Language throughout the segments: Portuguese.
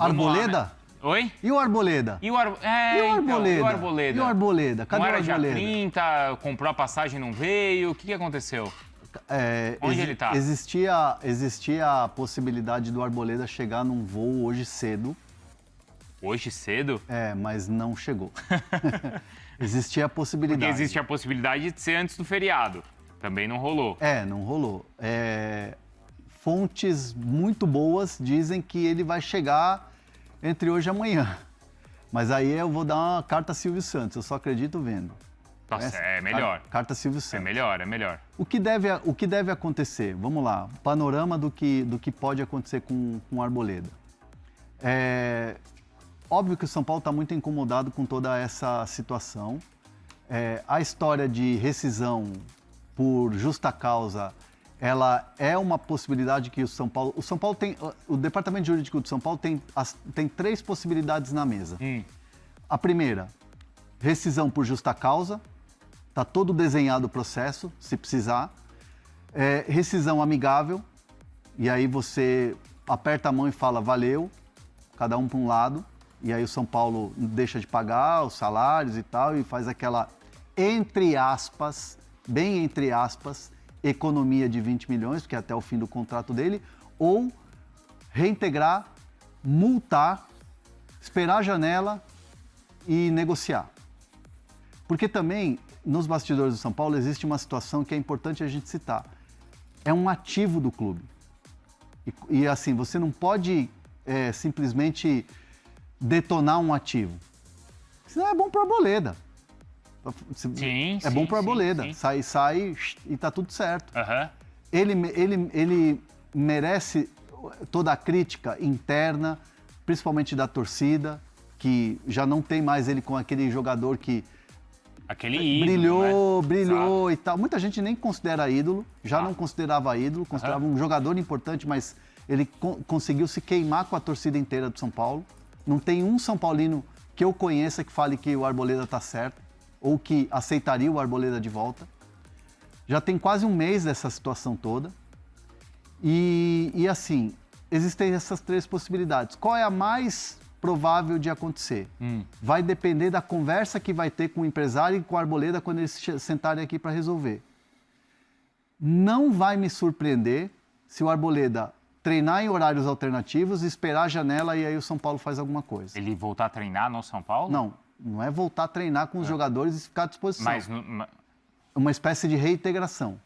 Arboleda? Lá, né? Oi? E o Arboleda? E o Arboleda? Então, e o Arboleda? E o Arboleda? Cadê não o era Arboleda? dia 30, comprou a passagem e não veio. O que aconteceu? Onde ele tá? Existia a possibilidade do Arboleda chegar num voo hoje cedo. Hoje cedo? Mas não chegou. Existia a possibilidade. Porque existe a possibilidade de ser antes do feriado. Também não rolou. Não rolou. Fontes muito boas dizem que ele vai chegar entre hoje e amanhã. Mas aí eu vou dar uma carta Silvio Santos, eu só acredito vendo. Nossa, é melhor. Carta Silvio Santos. É melhor. O que deve acontecer? Vamos lá, panorama do que pode acontecer com o Arboleda. Óbvio que o São Paulo está muito incomodado com toda essa situação. A história de rescisão por justa causa, ela é uma possibilidade que o São Paulo tem, o Departamento Jurídico do São Paulo tem 3 possibilidades na mesa. A primeira, rescisão por justa causa, está todo desenhado o processo, se precisar. Rescisão amigável, e aí você aperta a mão e fala valeu, cada um para um lado, e aí o São Paulo deixa de pagar os salários e tal, e faz aquela, entre aspas, bem entre aspas, economia de 20 milhões, porque é até o fim do contrato dele, ou reintegrar, multar, esperar a janela e negociar. Porque também, nos bastidores do São Paulo, existe uma situação que é importante a gente citar. É um ativo do clube. E assim, você não pode simplesmente detonar um ativo. Senão é bom para a Arboleda. É bom para a Arboleda. Sai e tá tudo certo. Ele merece toda a crítica interna, principalmente da torcida, que já não tem mais ele com aquele jogador que aquele ídolo, brilhou e tal. Muita gente nem considera ídolo, não considerava ídolo, considerava um jogador importante, mas ele conseguiu se queimar com a torcida inteira do São Paulo. Não tem um São Paulino que eu conheça que fale que o Arboleda tá certo, ou que aceitaria o Arboleda de volta. Já tem quase um mês dessa situação toda. E assim, existem essas 3 possibilidades. Qual é a mais provável de acontecer? Vai depender da conversa que vai ter com o empresário e com o Arboleda quando eles sentarem aqui para resolver. Não vai me surpreender se o Arboleda treinar em horários alternativos, esperar a janela e aí o São Paulo faz alguma coisa. Ele voltar a treinar no São Paulo? Não é voltar a treinar com os jogadores e ficar à disposição. Mas uma espécie de reintegração.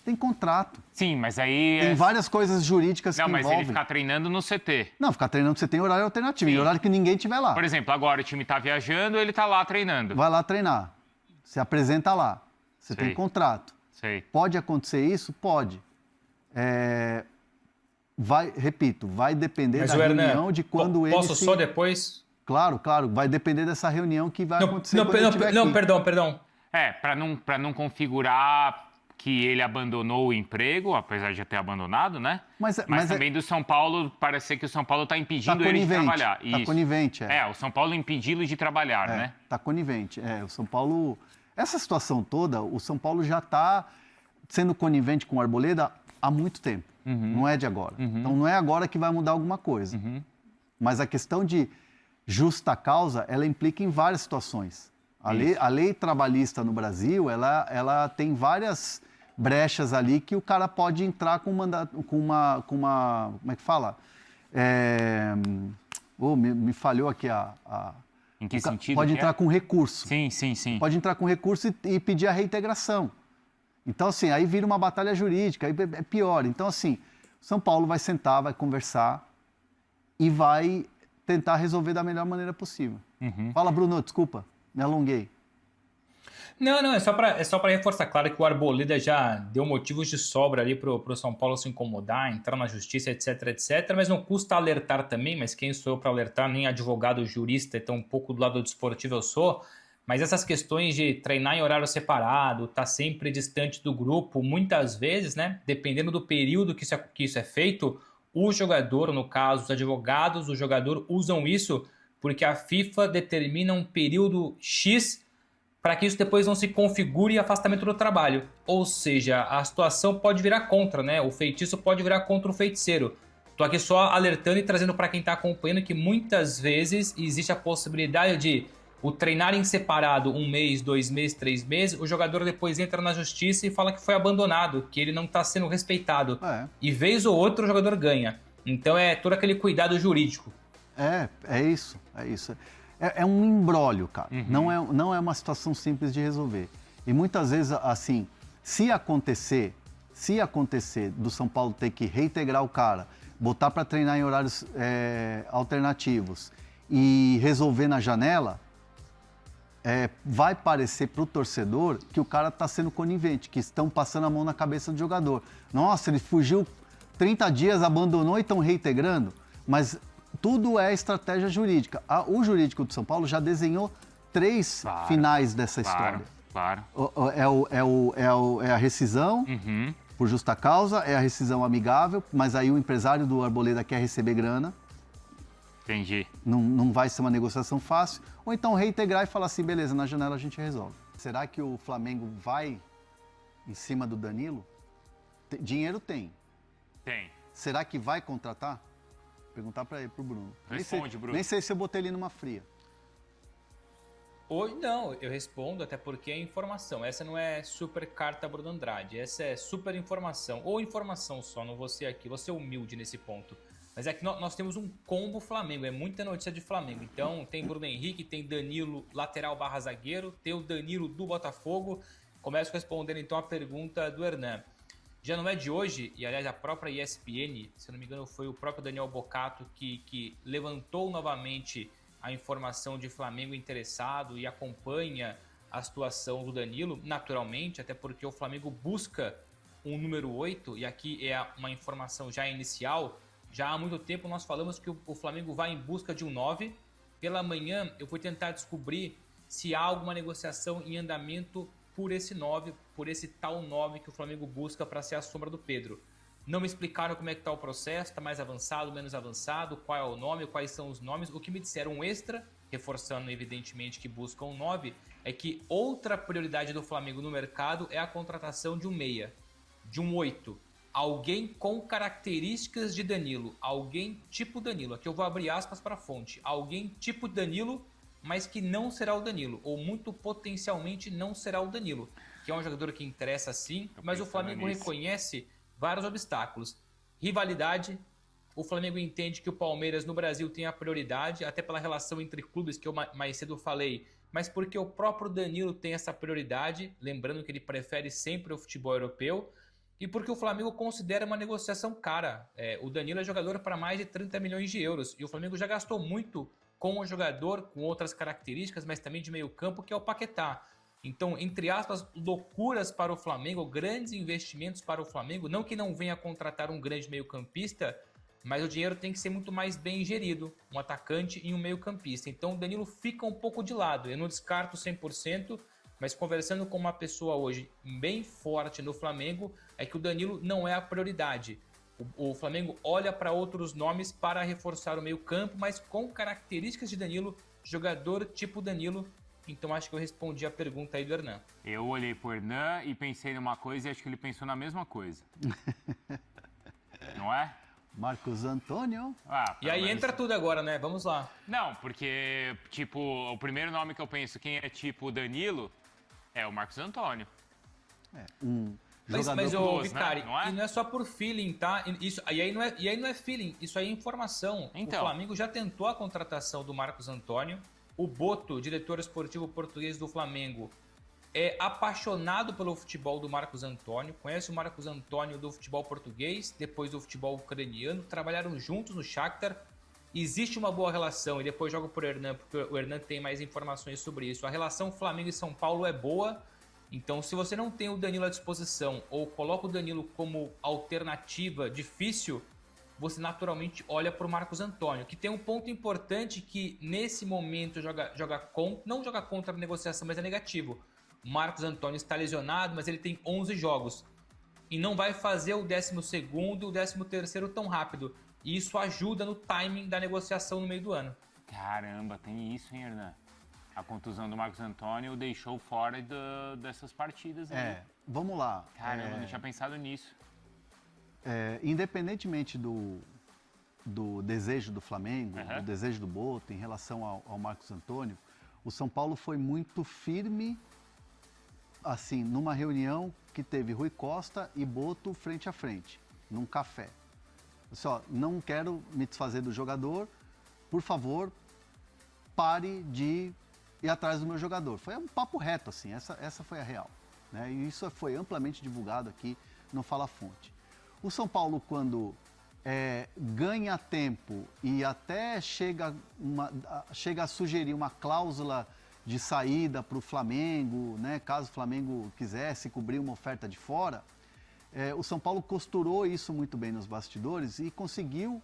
Tem contrato. Sim, mas aí... Tem várias coisas jurídicas que envolvem. Não, mas ele ficar treinando no CT. Não, ficar treinando no CT em horário alternativo, em horário que ninguém estiver lá. Por exemplo, agora o time está viajando, ele está lá treinando. Vai lá treinar. Se apresenta lá. Você tem contrato. Pode acontecer isso? Pode. Repito, vai depender da reunião de quando ele Posso só depois... Claro, vai depender dessa reunião que vai acontecer quando ele estiver aqui. Não, perdão. Para não configurar que ele abandonou o emprego, apesar de já ter abandonado, né? Mas também do São Paulo, parece que o São Paulo está impedindo ele de trabalhar. Está conivente, o São Paulo impedi-lo de trabalhar, né? Está conivente. O São Paulo... Essa situação toda, o São Paulo já está sendo conivente com o Arboleda há muito tempo. Não é de agora. Então não é agora que vai mudar alguma coisa. Mas a questão de justa causa, ela implica em várias situações. A lei trabalhista no Brasil, ela tem várias brechas ali que o cara pode entrar com uma como é que fala? Me falhou aqui Em que sentido? Pode entrar com recurso. Sim. Pode entrar com recurso e pedir a reintegração. Então, assim, aí vira uma batalha jurídica, aí é pior. Então, assim, São Paulo vai sentar, vai conversar e vai tentar resolver da melhor maneira possível. Fala, Bruno, desculpa, me alonguei. Não, é só para reforçar. Claro que o Arboleda já deu motivos de sobra ali pro São Paulo se incomodar, entrar na justiça, etc, mas não custa alertar também, mas quem sou eu para alertar? Nem advogado, jurista, então um pouco do lado desportivo eu sou, mas essas questões de treinar em horário separado, tá sempre distante do grupo, muitas vezes, né, dependendo do período que isso é feito, o jogador, no caso, os advogados, o jogador usam isso porque a FIFA determina um período X para que isso depois não se configure afastamento do trabalho. Ou seja, a situação pode virar contra, né? O feitiço pode virar contra o feiticeiro. Tô aqui só alertando e trazendo para quem está acompanhando que muitas vezes existe a possibilidade de o treinar em separado 1 mês, 2 meses, 3 meses, o jogador depois entra na justiça e fala que foi abandonado, que ele não está sendo respeitado. E vez ou outra o jogador ganha. Então é todo aquele cuidado jurídico. É isso. É um imbróglio, cara. Não é uma situação simples de resolver. E muitas vezes, assim, se acontecer do São Paulo ter que reintegrar o cara, botar para treinar em horários alternativos e resolver na janela, vai parecer para o torcedor que o cara está sendo conivente, que estão passando a mão na cabeça do jogador. Nossa, ele fugiu 30 dias, abandonou e estão reintegrando. Mas tudo é estratégia jurídica. O jurídico do São Paulo já desenhou 3 finais dessa história. Claro. É a rescisão por justa causa, é a rescisão amigável, mas aí o empresário do Arboleda quer receber grana. Entendi. Não vai ser uma negociação fácil. Ou então reintegrar e falar assim, beleza, na janela a gente resolve. Será que o Flamengo vai em cima do Danilo? Dinheiro tem. Tem. Será que vai contratar? Perguntar para ele, pro Bruno. Responde, Bruno. Nem sei se eu botei ele numa fria. Ou não, eu respondo, até porque é informação. Essa não é super carta Bruno Andrade, essa é super informação. Ou informação só, não vou ser aqui, vou ser humilde nesse ponto. Mas é que nós temos um combo Flamengo, é muita notícia de Flamengo. Então tem Bruno Henrique, tem Danilo, lateral / zagueiro, tem o Danilo do Botafogo. Começo respondendo então a pergunta do Hernan. Já não é de hoje, e aliás a própria ESPN, se não me engano foi o próprio Daniel Bocato que levantou novamente a informação de Flamengo interessado e acompanha a situação do Danilo, naturalmente, até porque o Flamengo busca um número 8, e aqui é uma informação já inicial. Já há muito tempo nós falamos que o Flamengo vai em busca de um 9. Pela manhã eu fui tentar descobrir se há alguma negociação em andamento por esse 9, por esse tal 9 que o Flamengo busca para ser a sombra do Pedro. Não me explicaram como é que está o processo, está mais avançado, menos avançado, qual é o nome, quais são os nomes. O que me disseram um extra, reforçando evidentemente que buscam um 9, é que outra prioridade do Flamengo no mercado é a contratação de um meia, de um 8. Alguém com características de Danilo, alguém tipo Danilo. Aqui eu vou abrir aspas para a fonte. Alguém tipo Danilo, mas que não será o Danilo, ou muito potencialmente não será o Danilo, que é um jogador que interessa sim, mas o Flamengo reconhece vários obstáculos. Rivalidade, o Flamengo entende que o Palmeiras no Brasil tem a prioridade, até pela relação entre clubes que eu mais cedo falei, mas porque o próprio Danilo tem essa prioridade, lembrando que ele prefere sempre o futebol europeu, e porque o Flamengo considera uma negociação cara. O Danilo é jogador para mais de 30 milhões de euros, e o Flamengo já gastou muito com um jogador com outras características, mas também de meio campo, que é o Paquetá. Então, entre aspas, loucuras para o Flamengo, grandes investimentos para o Flamengo, não que não venha contratar um grande meio-campista, mas o dinheiro tem que ser muito mais bem gerido, um atacante e um meio-campista. Então o Danilo fica um pouco de lado, eu não descarto 100%, mas conversando com uma pessoa hoje bem forte no Flamengo, é que o Danilo não é a prioridade. O Flamengo olha para outros nomes para reforçar o meio-campo, mas com características de Danilo, jogador tipo Danilo. Então acho que eu respondi a pergunta aí do Hernan. Eu olhei pro Hernan e pensei numa coisa e acho que ele pensou na mesma coisa. Não é? Marcos Antônio. E aí entra tudo agora, né? Vamos lá. Não, porque, tipo, o primeiro nome que eu penso, quem é tipo Danilo, é o Marcos Antônio. Mas o Vicari, né? E não é só por feeling, tá? E aí não é feeling, isso aí é informação. Então, o Flamengo já tentou a contratação do Marcos Antônio. O Boto, diretor esportivo português do Flamengo, é apaixonado pelo futebol do Marcos Antônio. Conhece o Marcos Antônio do futebol português, depois do futebol ucraniano. Trabalharam juntos no Shakhtar. Existe uma boa relação, e depois jogo por Hernan, porque o Hernan tem mais informações sobre isso. A relação Flamengo e São Paulo é boa. Então, se você não tem o Danilo à disposição ou coloca o Danilo como alternativa difícil, você naturalmente olha para o Marcos Antônio, que tem um ponto importante que nesse momento não joga contra a negociação, mas é negativo. O Marcos Antônio está lesionado, mas ele tem 11 jogos e não vai fazer o 12º e o 13º tão rápido. E isso ajuda no timing da negociação no meio do ano. Caramba, tem isso, hein, Hernan? A contusão do Marcos Antônio o deixou fora dessas partidas. Vamos lá. Caramba, eu não tinha pensado nisso. Independentemente do desejo do Flamengo, do desejo do Boto em relação ao Marcos Antônio, o São Paulo foi muito firme, assim, numa reunião que teve Rui Costa e Boto frente a frente, num café. Só, não quero me desfazer do jogador, por favor, pare de ir atrás do meu jogador. Foi um papo reto, assim, essa foi a real, né? E isso foi amplamente divulgado aqui no Fala Fonte. O São Paulo, quando ganha tempo e até chega a sugerir uma cláusula de saída para o Flamengo, né, caso o Flamengo quisesse cobrir uma oferta de fora, o São Paulo costurou isso muito bem nos bastidores e conseguiu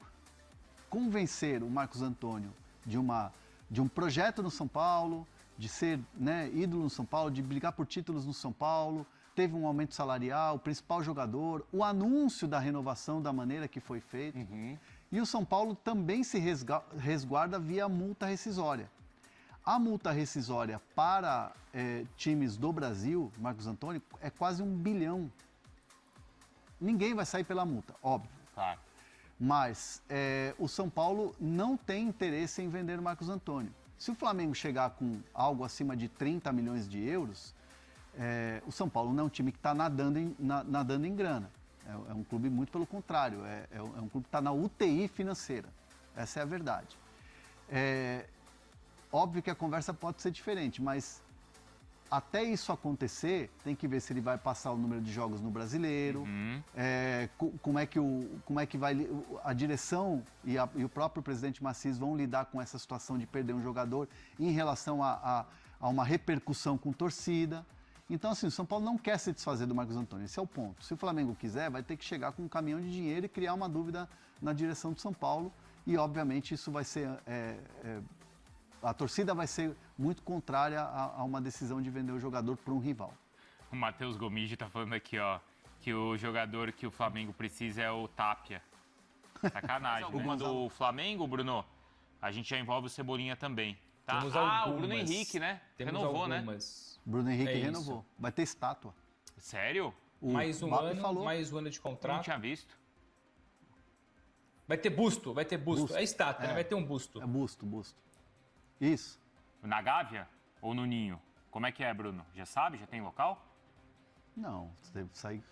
convencer o Marcos Antônio de um projeto no São Paulo, de ser, né, ídolo no São Paulo, de brigar por títulos no São Paulo. Teve um aumento salarial, o principal jogador, o anúncio da renovação da maneira que foi feito. E o São Paulo também se resguarda via multa rescisória. A multa rescisória para times do Brasil, Marcos Antônio, é quase 1 bilhão. Ninguém vai sair pela multa, óbvio. Claro. Mas o São Paulo não tem interesse em vender o Marcos Antônio. Se o Flamengo chegar com algo acima de 30 milhões de euros, o São Paulo não é um time que está nadando em grana. É um clube muito pelo contrário, é um clube que está na UTI financeira. Essa é a verdade. Óbvio que a conversa pode ser diferente, mas até isso acontecer, tem que ver se ele vai passar o número de jogos no Brasileiro, como é que vai a direção e o próprio presidente Maciz vão lidar com essa situação de perder um jogador em relação a uma repercussão com torcida. Então, assim, o São Paulo não quer se desfazer do Marcos Antônio, esse é o ponto. Se o Flamengo quiser, vai ter que chegar com um caminhão de dinheiro e criar uma dúvida na direção do São Paulo. E, obviamente, isso vai ser... a torcida vai ser muito contrária a uma decisão de vender o jogador para um rival. O Matheus Gomide está falando aqui, ó, que o jogador que o Flamengo precisa é o Tapia. Sacanagem, né? Do Flamengo, Bruno, a gente já envolve o Cebolinha também. Tá? O Bruno Henrique, né? Renovou, né? Bruno Henrique renovou. Vai ter estátua. Sério? Mais um ano de contrato. Não tinha visto. Vai ter busto. É estátua, né? Vai ter um busto. É busto. Isso. Na Gávea ou no Ninho? Como é que é, Bruno? Já sabe? Já tem local? Não, você deve sair...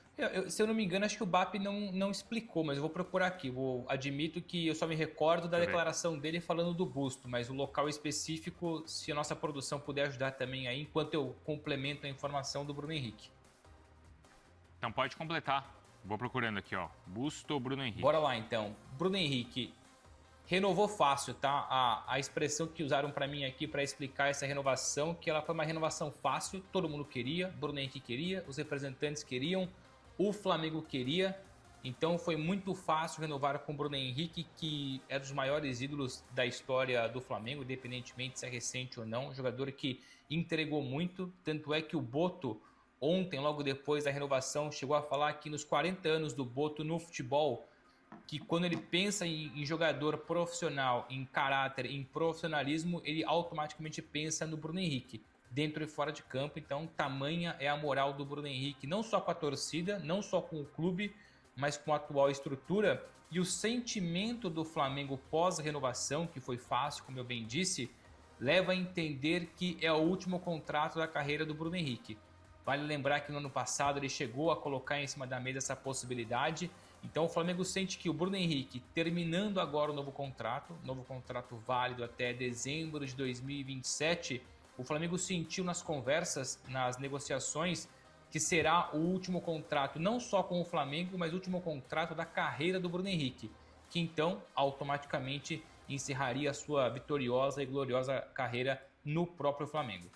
Se eu não me engano, acho que o BAP não explicou, mas eu vou procurar aqui. Admito que eu só me recordo da declaração dele falando do busto, mas o local específico, se a nossa produção puder ajudar também aí, enquanto eu complemento a informação do Bruno Henrique. Então pode completar. Vou procurando aqui, ó. Busto ou Bruno Henrique? Bora lá, então. Bruno Henrique renovou fácil, tá? A expressão que usaram para mim aqui para explicar essa renovação, que ela foi uma renovação fácil, todo mundo queria, Bruno Henrique queria, os representantes queriam, o Flamengo queria, então foi muito fácil renovar com o Bruno Henrique, que é dos maiores ídolos da história do Flamengo, independentemente se é recente ou não, um jogador que entregou muito, tanto é que o Boto, ontem, logo depois da renovação, chegou a falar que nos 40 anos do Boto no futebol, que quando ele pensa em jogador profissional, em caráter, em profissionalismo, ele automaticamente pensa no Bruno Henrique, dentro e fora de campo. Então, tamanha é a moral do Bruno Henrique, não só com a torcida, não só com o clube, mas com a atual estrutura. E o sentimento do Flamengo pós-renovação, que foi fácil, como eu bem disse, leva a entender que é o último contrato da carreira do Bruno Henrique. Vale lembrar que no ano passado ele chegou a colocar em cima da mesa essa possibilidade. Então o Flamengo sente que o Bruno Henrique, terminando agora o novo contrato válido até dezembro de 2027, o Flamengo sentiu nas conversas, nas negociações, que será o último contrato, não só com o Flamengo, mas o último contrato da carreira do Bruno Henrique, que então automaticamente encerraria a sua vitoriosa e gloriosa carreira no próprio Flamengo.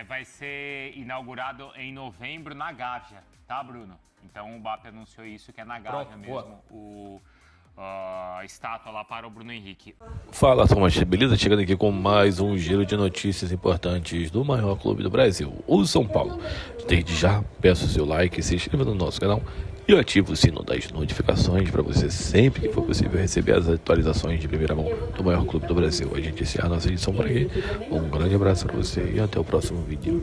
Vai ser inaugurado em novembro na Gávea, tá, Bruno? Então o BAP anunciou isso, que é na Gávea mesmo, a estátua lá para o Bruno Henrique. Fala, Thomas, beleza? Chegando aqui com mais um giro de notícias importantes do maior clube do Brasil, o São Paulo. Desde já, peço seu like, se inscreva no nosso canal e ative o sino das notificações para você sempre que for possível receber as atualizações de primeira mão do maior clube do Brasil. A gente encerra a nossa edição por aqui. Um grande abraço para você e até o próximo vídeo.